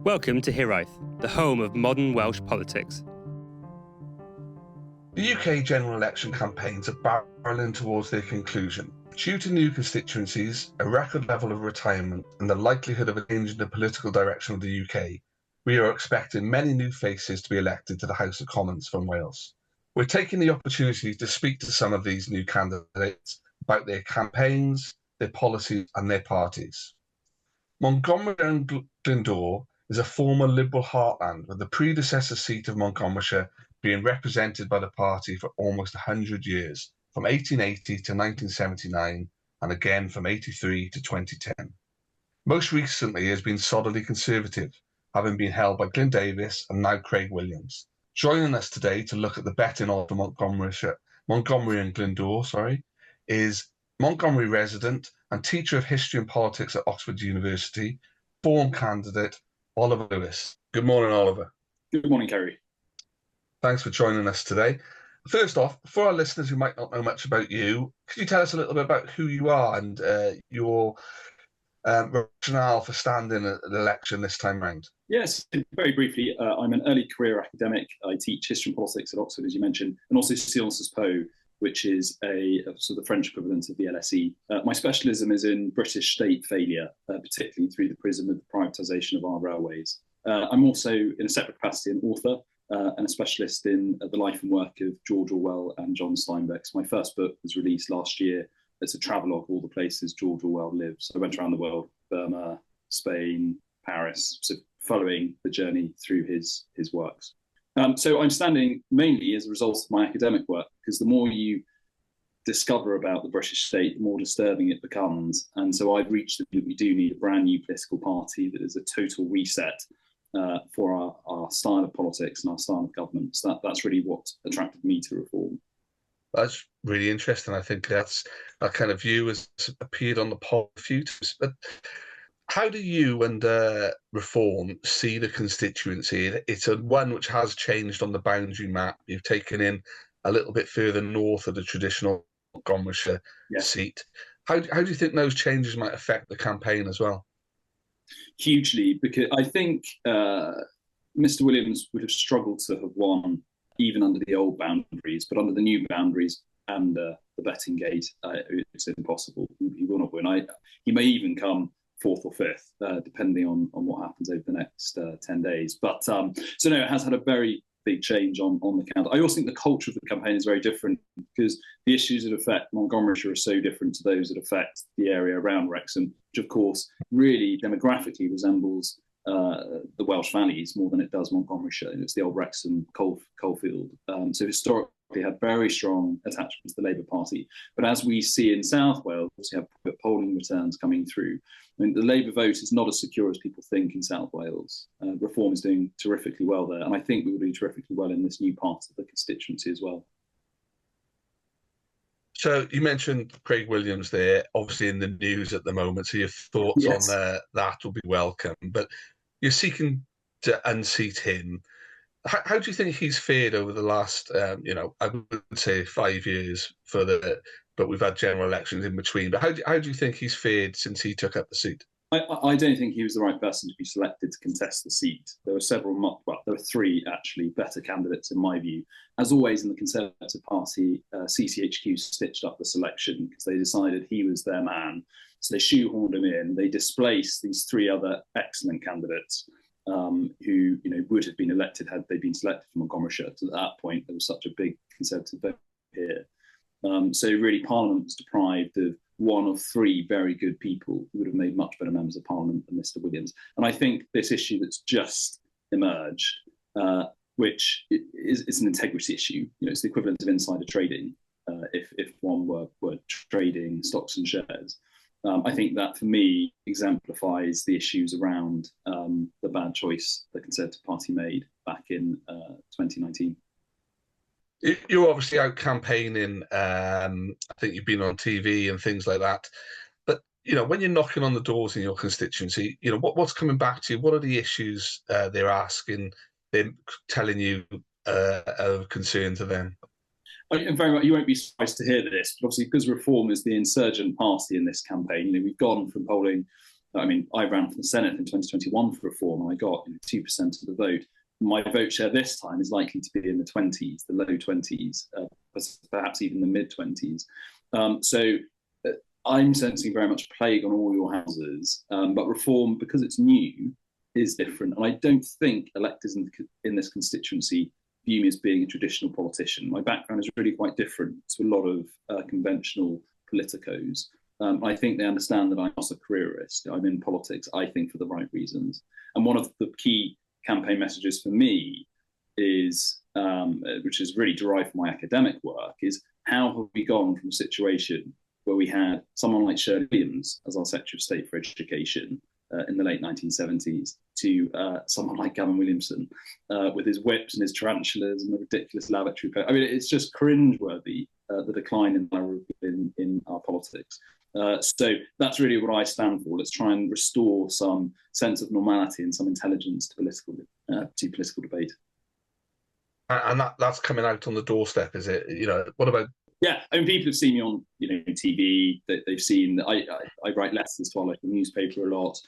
Welcome to Hiraeth, the home of modern Welsh politics. The UK general election campaigns are barreling towards their conclusion. Due to new constituencies, a record level of retirement, and the likelihood of a change in the political direction of the UK, we are expecting many new faces to be elected to the House of Commons from Wales. We're taking the opportunity to speak to some of these new candidates about their campaigns, their policies, and their parties. Montgomery and Glyndŵr is a former Liberal heartland, with the predecessor seat of Montgomeryshire being represented by the party for almost 100 years, from 1880 to 1979, and again from 83 to 2010. Most recently has been solidly Conservative, having been held by Glyn Davies and now Craig Williams. Joining us today to look at the betting order Montgomery and Glyndŵr, is Montgomery resident and teacher of history and politics at Oxford University, former candidate Oliver Lewis. Good morning, Oliver. Good morning, Kerry. Thanks for joining us today. First off, for our listeners who might not know much about you, could you tell us a little bit about who you are and your rationale for standing at the election this time round? Yes, very briefly, I'm an early career academic. I teach history and politics at Oxford, as you mentioned, and also Sciences Po, which is a sort of the French equivalent of the LSE. My specialism is in British state failure, particularly through the prism of the privatisation of our railways. I'm also, in a separate capacity, an author and a specialist in the life and work of George Orwell and John Steinbeck. So my first book was released last year. It's a travelogue of all the places George Orwell lived. So I went around the world, Burma, Spain, Paris, so following the journey through his works. So I'm standing mainly as a result of my academic work, because the more you discover about the British state, the more disturbing it becomes. And so I've reached that we do need a brand new political party that is a total reset for our style of politics and our style of government. So that's really what attracted me to reform. That's really interesting. I think that kind of view has appeared on the poll a few times. But how do you and Reform see the constituency? It's one which has changed on the boundary map. You've taken in a little bit further north of the traditional Montgomeryshire seat. How do you think those changes might affect the campaign as well? Hugely, because I think Mr. Williams would have struggled to have won even under the old boundaries, but under the new boundaries and the betting gate, it's impossible. He will not win. He may even come fourth or fifth, depending on what happens over the next 10 days. But so no, it has had a very big change on the count. I also think the culture of the campaign is very different, because the issues that affect Montgomeryshire are so different to those that affect the area around Wrexham, which of course really demographically resembles the Welsh valleys more than it does Montgomeryshire. It's the old Wrexham coalfield. So historically had very strong attachment to the Labour Party. But as we see in South Wales, we have polling returns coming through. I mean, the Labour vote is not as secure as people think in South Wales. Reform is doing terrifically well there. And I think we will do terrifically well in this new part of the constituency as well. So you mentioned Craig Williams there, obviously in the news at the moment. So your thoughts on that will be welcome. But you're seeking to unseat him. How do you think he's fared over the last, I would say 5 years but we've had general elections in between. But how do you think he's fared since he took up the seat? I don't think he was the right person to be selected to contest the seat. There were three actually better candidates in my view. As always in the Conservative Party, CCHQ stitched up the selection because they decided he was their man. So they shoehorned him in. They displaced these three other excellent candidates who would have been elected had they been selected from Montgomeryshire. So at that point, there was such a big Conservative vote here. So really, Parliament was deprived of one of three very good people who would have made much better members of Parliament than Mr. Williams. And I think this issue that's just emerged, which is an integrity issue, it's the equivalent of insider trading if one were trading stocks and shares. I think that, for me, exemplifies the issues around the bad choice the Conservative Party made back in 2019. You're obviously out campaigning. I think you've been on TV and things like that. But, when you're knocking on the doors in your constituency, what's coming back to you? What are the issues they're asking, they're telling you of concern to them? Very much, you won't be surprised to hear this, but obviously because Reform is the insurgent party in this campaign, we've gone from polling I mean, I ran for the Senedd in 2021 for reform, and I got 2% of the vote. My vote share this time is likely to be in the 20s, the low 20s, perhaps even the mid 20s. So I'm sensing very much plague on all your houses, but reform, because it's new, is different. And I don't think electors in this constituency view me as being a traditional politician. My background is really quite different to a lot of conventional politicos. I think they understand that I'm not a careerist. I'm in politics, I think, for the right reasons. And one of the key campaign messages for me is, which is really derived from my academic work, is how have we gone from a situation where we had someone like Shirley Williams as our Secretary of State for Education in the late 1970s to someone like Gavin Williamson with his whips and his tarantulas and the ridiculous lavatory. I mean, it's just cringeworthy, the decline in our politics. So that's really what I stand for. Let's try and restore some sense of normality and some intelligence to political debate. And that's coming out on the doorstep, is it? What about? Yeah, I mean, people have seen me on, TV. They've seen that I write letters to our local newspaper a lot.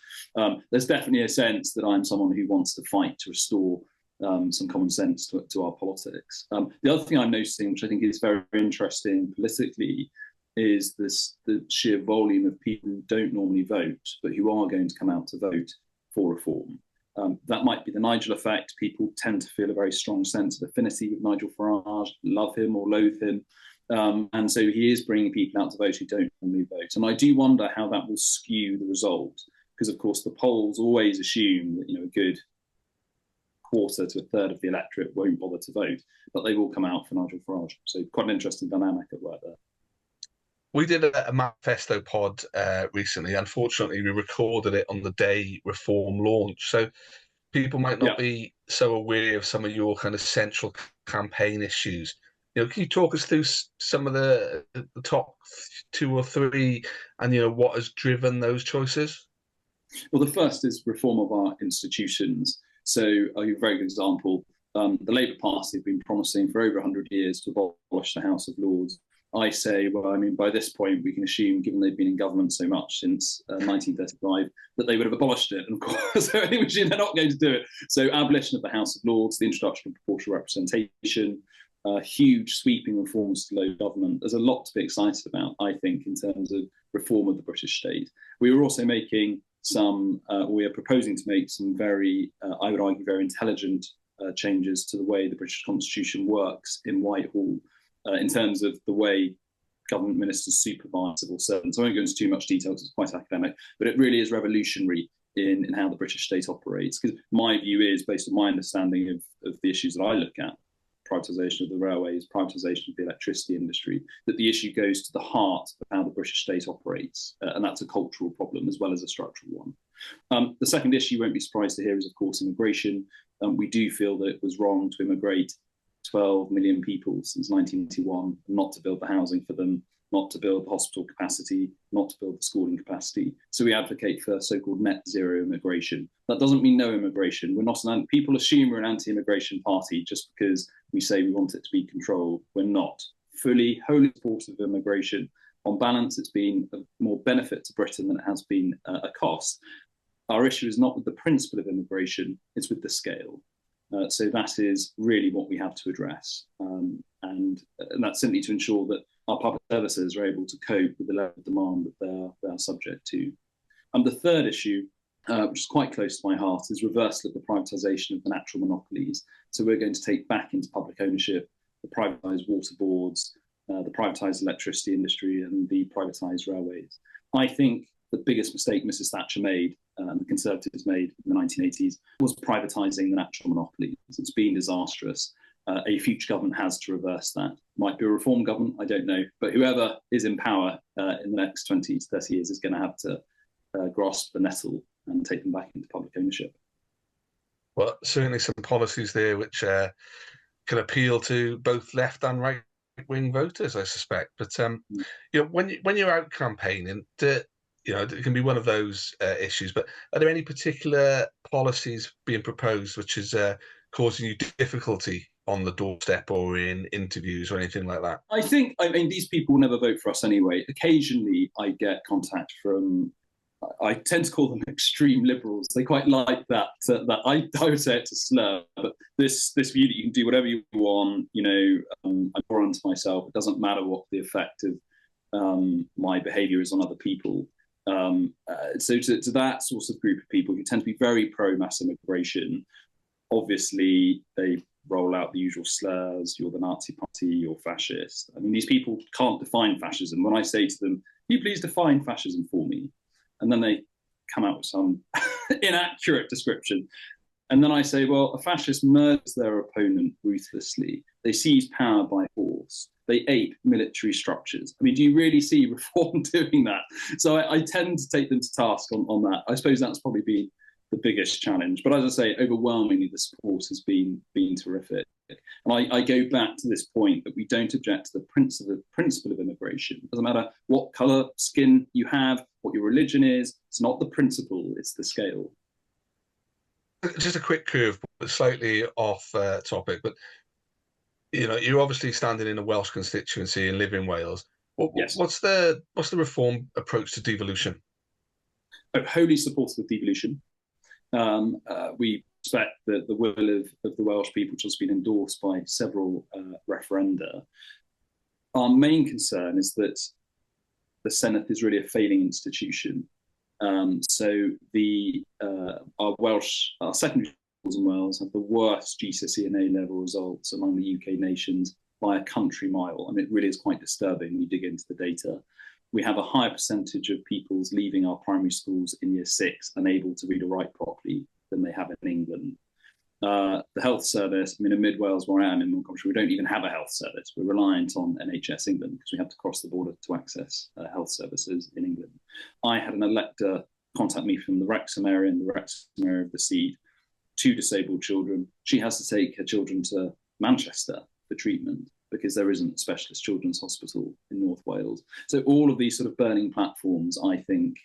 There's definitely a sense that I'm someone who wants to fight to restore some common sense to our politics. The other thing I'm noticing, which I think is very interesting politically, is the sheer volume of people who don't normally vote, but who are going to come out to vote for reform. That might be the Nigel effect. People tend to feel a very strong sense of affinity with Nigel Farage, love him or loathe him. And so he is bringing people out to vote who don't normally vote. And I do wonder how that will skew the result, because, of course, the polls always assume that a good quarter to a third of the electorate won't bother to vote, but they will come out for Nigel Farage. So quite an interesting dynamic at work there. We did a manifesto pod recently. Unfortunately, we recorded it on the day reform launched. So people might not be so aware of some of your kind of central campaign issues. Can you talk us through some of the top 2 or 3 and, what has driven those choices? Well, the first is reform of our institutions. So I'll give a very good example. The Labour Party have been promising for over 100 years to abolish the House of Lords. I say, well, I mean, by this point, we can assume, given they've been in government so much since 1935, that they would have abolished it. And of course, so they're not going to do it. So abolition of the House of Lords, the introduction of proportional representation, huge sweeping reforms to local government. There's a lot to be excited about, I think, in terms of reform of the British state. We were also making we are proposing to make some very, I would argue, very intelligent changes to the way the British Constitution works in Whitehall, in terms of the way government ministers supervise civil servants. I won't go into too much detail because it's quite academic, but it really is revolutionary in how the British state operates. Because my view is, based on my understanding of the issues that I look at, privatisation of the railways, privatisation of the electricity industry, that the issue goes to the heart of how the British state operates. And that's a cultural problem as well as a structural one. The second issue, you won't be surprised to hear, is, of course, immigration. We do feel that it was wrong to immigrate 12 million people since 1981, not to build the housing for them, not to build the hospital capacity, not to build the schooling capacity. So we advocate for so-called net zero immigration. That doesn't mean no immigration. We're not people assume we're an anti-immigration party just because we say we want it to be controlled. We're not. Wholly supportive of immigration. On balance, it's been of more benefit to Britain than it has been a cost. Our issue is not with the principle of immigration, it's with the scale. So that is really what we have to address. And that's simply to ensure that our public services are able to cope with the level of demand that they're subject to. And the third issue, which is quite close to my heart, is reversal of the privatisation of the natural monopolies. So we're going to take back into public ownership the privatised water boards, the privatised electricity industry, and the privatised railways. I think the biggest mistake Mrs. Thatcher made, and the Conservatives made in the 1980s, was privatising the natural monopolies. It's been disastrous. A future government has to reverse that. Might be a reform government, I don't know. But whoever is in power in the next 20 to 30 years is going to have to grasp the nettle and take them back into public ownership. Well, certainly some policies there which can appeal to both left and right-wing voters, I suspect. But when you're out campaigning, it can be one of those issues. But are there any particular policies being proposed which is causing you difficulty on the doorstep or in interviews or anything like that? I mean, these people will never vote for us anyway. Occasionally, I get contact from I tend to call them extreme liberals. They quite like that. I would say it's a slur, but this view that you can do whatever you want. I draw onto myself. It doesn't matter what the effect of my behaviour is on other people. So to that sort of group of people who tend to be very pro mass immigration, obviously they roll out the usual slurs. You're the Nazi party. You're fascist. I mean, these people can't define fascism. When I say to them, "Can you please define fascism for me?" and then they come out with some inaccurate description. And then I say, well, a fascist murders their opponent ruthlessly. They seize power by force. They ape military structures. I mean, do you really see reform doing that? So I tend to take them to task on that. I suppose that's probably been the biggest challenge. But as I say, overwhelmingly, the support has been terrific. And I go back to this point that we don't object to the principle of immigration. It doesn't matter what colour skin you have, what your religion is. It's not the principle, it's the scale. Just a quick curve, but slightly off topic. But you're obviously standing in a Welsh constituency and live in Wales. Yes. What's the reform approach to devolution? Wholly supportive of devolution. We respect the will of the Welsh people, which has been endorsed by several referenda. Our main concern is that the Senedd is really a failing institution. So our secondary schools in Wales have the worst GCSE and A-level results among the UK nations by a country mile. I mean, it really is quite disturbing when you dig into the data. We have a higher percentage of pupils leaving our primary schools in year 6 unable to read or write properly than they have in England. The health service, I mean, in Mid Wales, where I am in Montgomery, we don't even have a health service. We're reliant on NHS England because we have to cross the border to access health services in England. I had an elector contact me from the Wrexham area and the Wrexham area of the Seed, 2 disabled children. She has to take her children to Manchester for treatment because there isn't a specialist children's hospital in North Wales. So all of these sort of burning platforms, I think,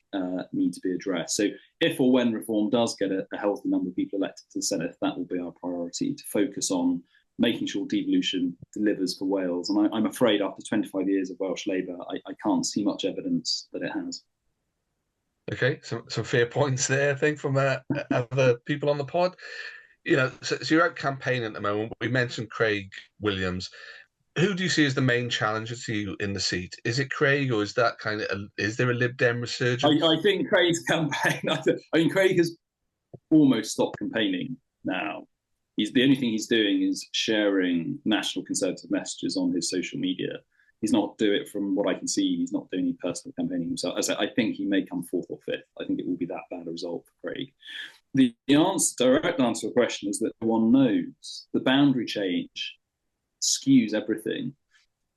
need to be addressed. So if or when reform does get a healthy number of people elected to the Senedd, that will be our priority, to focus on making sure devolution delivers for Wales. And I'm afraid after 25 years of Welsh Labour, I can't see much evidence that it has. Okay, some fair points there, I think, from other people on the pod. So you're out campaigning at the moment. We mentioned Craig Williams. Who do you see as the main challenger to you in the seat? Is it Craig, or is that is there a Lib Dem resurgence? I think Craig's campaign, Craig has almost stopped campaigning now. The only thing he's doing is sharing national Conservative messages on his social media. He's not doing it, from what I can see, he's not doing any personal campaigning himself. I think he may come 4th or 5th. I think it will be that bad a result for Craig. The direct answer to the question is that one knows the boundary change skews everything.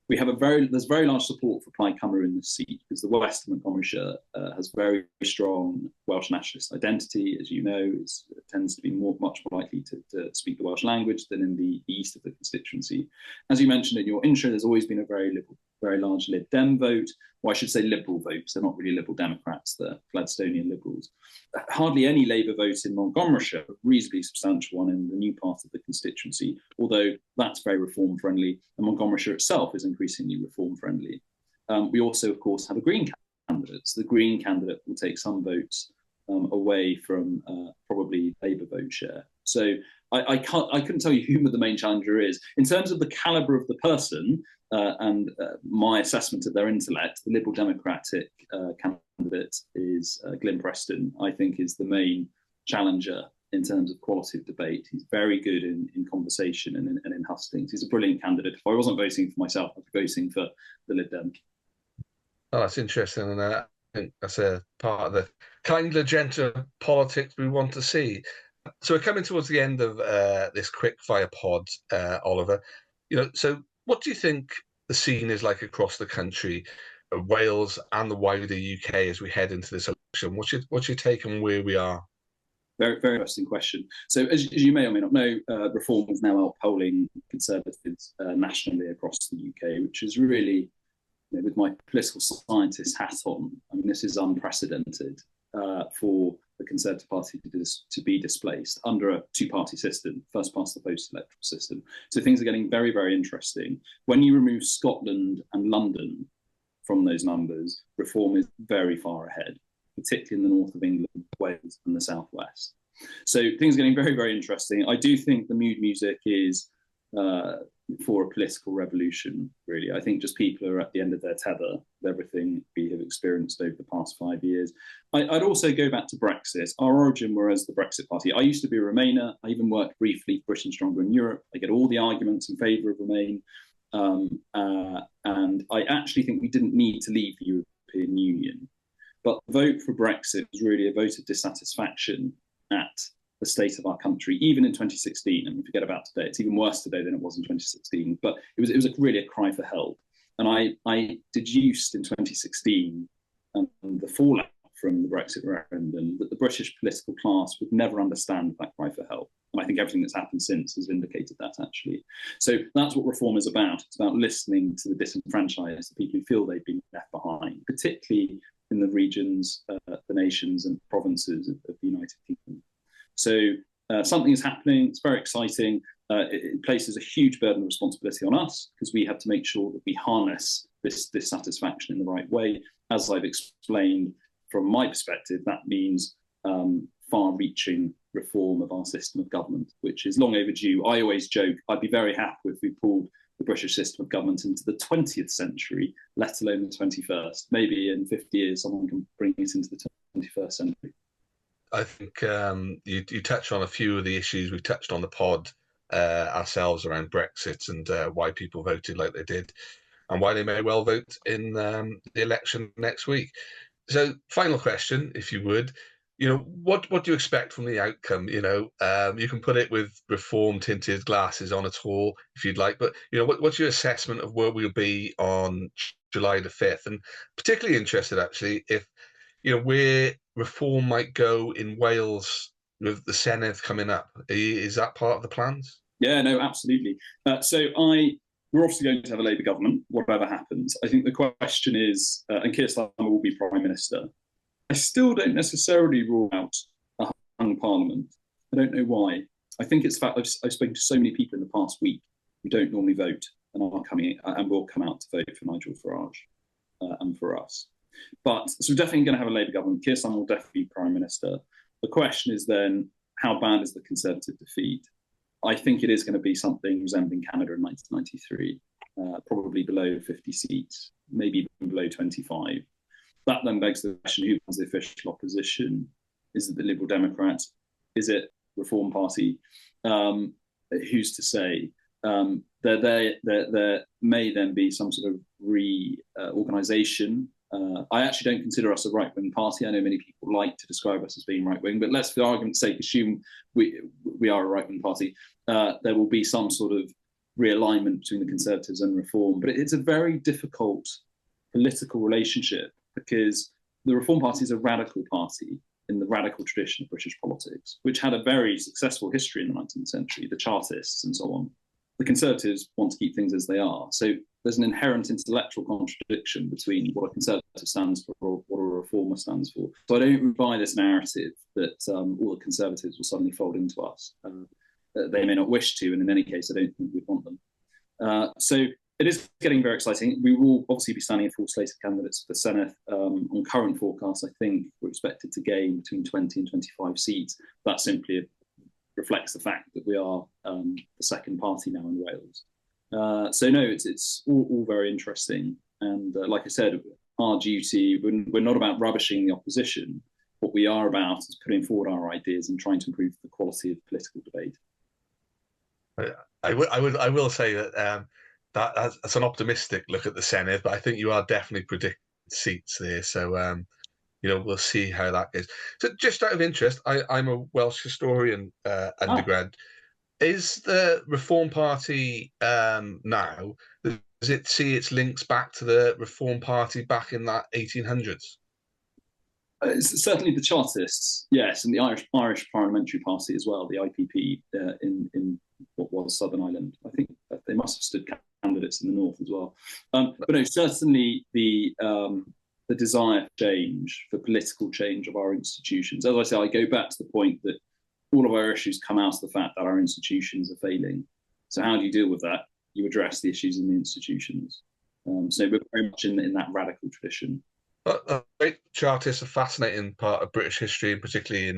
There's very large support for Plaid Cymru in this seat because the west of Montgomeryshire has very strong Welsh nationalist identity, as you know. It tends to be much more likely to speak the Welsh language than in the east of the constituency. As you mentioned in your intro, there's always been a very large Lib Dem vote, or I should say Liberal votes. They're not really Liberal Democrats, they're Gladstonian Liberals. Hardly any Labour vote in Montgomeryshire, a reasonably substantial one in the new part of the constituency, although that's very reform friendly, and Montgomeryshire itself is increasingly reform friendly. We also, of course, have a Green candidate. So the Green candidate will take some votes away from probably Labour vote share. So I couldn't tell you who the main challenger is. In terms of the calibre of the person and my assessment of their intellect, the Liberal Democratic candidate is Glyn Preston, I think, is the main challenger in terms of quality of debate. He's very good in conversation and in hustings. He's a brilliant candidate. If I wasn't voting for myself, I'd be voting for the Lib Dem. Oh, that's interesting. And I think that's a part of the kinder, gentler politics we want to see. So we're coming towards the end of this quick fire pod, Oliver. So what do you think the scene is like across the country, Wales and the wider UK as we head into this election? What's your take on where we are? Very, very interesting question. So as you may or may not know, Reform is now outpolling Conservatives nationally across the UK, which is really, with my political scientist hat on, I mean, this is unprecedented for the Conservative Party to be displaced under a 2-party system, first past the post electoral system. So things are getting very, very interesting. When you remove Scotland and London from those numbers, Reform is very far ahead. particularly in the north of England, Wales, and the southwest. So things are getting very, very interesting. I do think the mood music is for a political revolution, really. I think just people are at the end of their tether with everything we have experienced over the past 5 years. I'd also go back to Brexit. Our origin were as the Brexit Party. I used to be a Remainer. I even worked briefly for Britain Stronger in Europe. I get all the arguments in favour of Remain. And I actually think we didn't need to leave the European Union. But the vote for Brexit was really a vote of dissatisfaction at the state of our country, even in 2016. And we forget about today. It's even worse today than it was in 2016. But it was really a cry for help. And I deduced in 2016 the fallout from the Brexit referendum that the British political class would never understand that cry for help. And I think everything that's happened since has vindicated that, actually. So that's what reform is about. It's about listening to the disenfranchised, the people who feel they've been left behind, particularly in the regions, the nations and provinces of the United Kingdom. So something is happening. It's very exciting. It places a huge burden of responsibility on us because we have to make sure that we harness this dissatisfaction in the right way. As I've explained, from my perspective, that means far-reaching reform of our system of government, which is long overdue. I always joke, I'd be very happy if we pulled the British system of government into the 20th century, let alone the 21st. Maybe in 50 years, someone can bring it into the 21st century. I think you touched on a few of the issues we've touched on the pod ourselves around Brexit and why people voted like they did and why they may well vote in the election next week. So final question, if you would, what do you expect from the outcome? You can put it with reform tinted glasses on at all if you'd like, but what's your assessment of where we'll be on July the 5th? And particularly interested actually if where reform might go in Wales with the Senedd coming up. Is that part of the plans? Yeah, no, absolutely. We're obviously going to have a Labour government, whatever happens. I think the question is, and Keir Starmer will be Prime Minister. I still don't necessarily rule out a hung Parliament. I don't know why. I think it's the fact I've spoken to so many people in the past week who don't normally vote and are coming and will come out to vote for Nigel Farage and for us. But so we're definitely going to have a Labour government. Keir Starmer will definitely be Prime Minister. The question is then, how bad is the Conservative defeat? I think it is going to be something resembling Canada in 1993, probably below 50 seats, maybe even below 25. That then begs the question, who has the official opposition? Is it the Liberal Democrats? Is it Reform Party? Who's to say? There may then be some sort of reorganisation. I actually don't consider us a right-wing party. I know many people like to describe us as being right-wing, but let's, for argument's sake, assume we are a right-wing party. There will be some sort of realignment between the Conservatives and Reform, but it's a very difficult political relationship because the Reform Party is a radical party in the radical tradition of British politics, which had a very successful history in the 19th century, the Chartists and so on. The Conservatives want to keep things as they are. So there's an inherent intellectual contradiction between what a Conservative stands for or what a Reformer stands for. So I don't buy this narrative that all the Conservatives will suddenly fold into us. They may not wish to, and in any case, I don't think we'd want them. So it is getting very exciting. We will obviously be standing a full slate of candidates for the Senedd. On current forecasts, I think we're expected to gain between 20 and 25 seats. That simply reflects the fact that we are the second party now in Wales. So no, it's all very interesting. And like I said, our duty, we're not about rubbishing the opposition. What we are about is putting forward our ideas and trying to improve the quality of political debate. I will say that that's an optimistic look at the Senedd, but I think you are definitely predicting seats there. So we'll see how that goes. So just out of interest, I'm a Welsh historian undergrad. Is the Reform Party now, does it see its links back to the Reform Party back in that 1800s? It's certainly the Chartists, yes, and the Irish Parliamentary Party as well, the IPP in what was Southern Ireland. I think they must have stood candidates in the north as well. But no, certainly the desire for change, for political change of our institutions. As I say, I go back to the point that all of our issues come out of the fact that our institutions are failing. So how do you deal with that? You address the issues in the institutions. So we're very much in that radical tradition. Great. Chartists are a fascinating part of British history, and particularly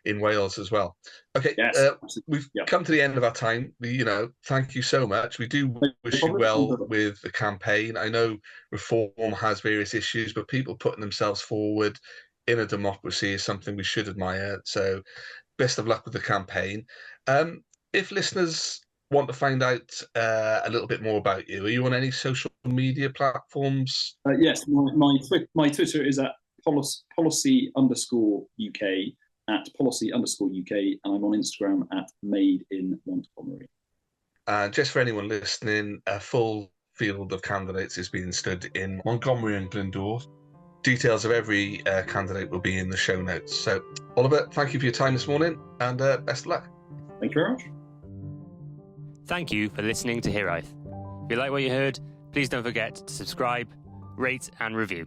in Wales as well. Okay, Yes, we've come to the end of our time. Thank you so much. We do wish you well with the campaign. I know reform has various issues, but people putting themselves forward in a democracy is something we should admire. So, best of luck with the campaign. If listeners want to find out a little bit more about you, are you on any social media platforms? Yes, my Twitter is at policy_UK, at policy_UK, and I'm on Instagram at Made in Montgomery. And just for anyone listening, a full field of candidates is being stood in Montgomery and Glyndŵr. Details of every candidate will be in the show notes. So, Oliver, thank you for your time this morning, and best of luck. Thank you very much. Thank you for listening to Hiraeth. If you like what you heard, please don't forget to subscribe, rate and review.